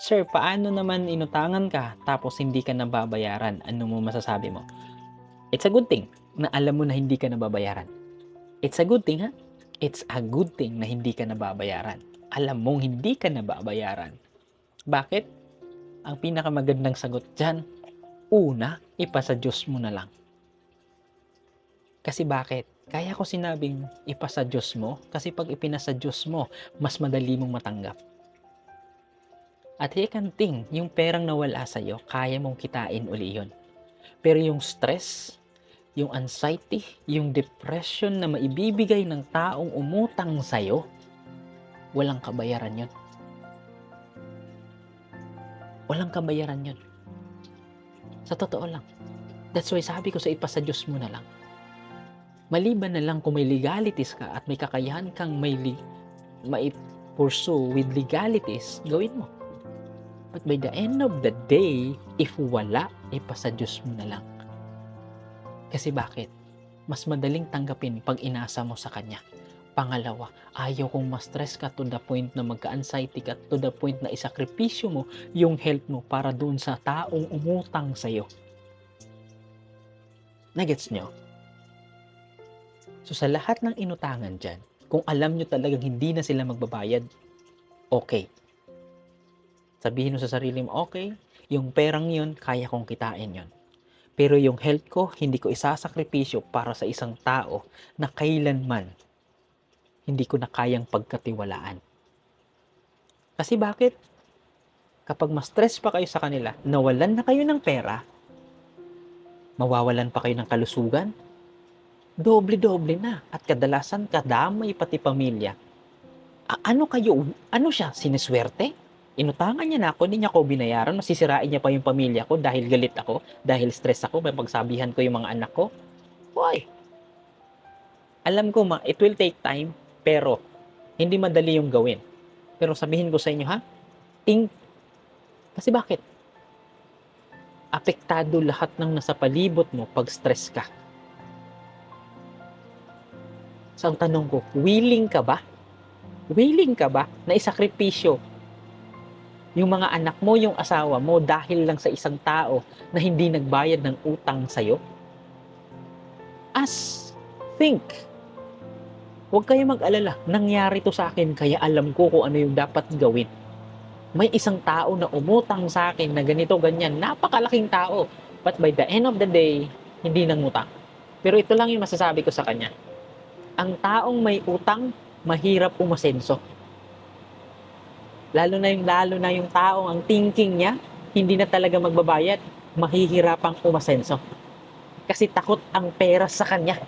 Sir, paano naman inutangan ka tapos hindi ka nababayaran? Ano mo masasabi mo? It's a good thing na alam mo na hindi ka nababayaran. It's a good thing, ha? It's a good thing na hindi ka nababayaran. Alam mong hindi ka nababayaran. Bakit? Ang pinakamagandang sagot diyan, una, ipasa Diyos mo na lang. Kasi bakit? Kaya ko sinabing ipasa Diyos mo, kasi 'pag ipinasa Diyos mo, mas madali mong matanggap. At second thing, yung perang nawala sa'yo, kaya mong kitain uli yun. Pero yung stress, yung anxiety, yung depression na maibibigay ng taong umutang sa'yo, walang kabayaran yun. Walang kabayaran yun. Sa totoo lang. That's why sabi ko sa ipasa Diyos mo na lang. Maliban na lang kung may legalities ka at may kakayahan kang pursue with legalities, gawin mo. But by the end of the day, if wala, ipasa Diyos mo na lang. Kasi bakit? Mas madaling tanggapin pag inasa mo sa Kanya. Pangalawa, ayaw kong ma-stress ka to the point na magka-anxiety ka, to the point na isakripisyo mo yung health mo para doon sa taong umutang sa'yo. Nagets nyo? So sa lahat ng inutangan dyan, kung alam nyo talagang hindi na sila magbabayad, okay. Sabihin mo sa sarili mo, okay, yung perang yun, kaya kong kitain yun. Pero yung health ko, hindi ko isasakripisyo para sa isang tao na kailanman hindi ko na kayang pagkatiwalaan. Kasi bakit? Kapag ma-stress pa kayo sa kanila, nawalan na kayo ng pera, mawawalan pa kayo ng kalusugan, doble-doble na. At kadalasan, kadamay pati pamilya. Ano kayo? Ano siya? Siniswerte? Inutangan niya na ako, hindi niya ako binayaran, masisirain niya pa yung pamilya ko dahil galit ako, dahil stress ako, may pagsabihan ko yung mga anak ko. Why? Alam ko, it will take time, pero hindi madali yung gawin. Pero sabihin ko sa inyo, ha? Think. Kasi bakit? Apektado lahat ng nasa palibot mo pag stress ka. So, ang tanong ko, willing ka ba? Willing ka ba na isakripisyo yung mga anak mo, yung asawa mo dahil lang sa isang tao na hindi nagbayad ng utang sa'yo? Think. Huwag kayo mag-alala. Nangyari to sa akin kaya alam ko kung ano yung dapat gawin. May isang tao na umutang sa akin na ganito, ganyan. Napakalaking tao. But by the end of the day, hindi nangutang. Pero ito lang yung masasabi ko sa kanya. Ang taong may utang, mahirap umasenso. Lalo na yung taong ang thinking niya, hindi na talaga magbabayad, mahihirapang umasenso. Kasi takot ang pera sa kanya.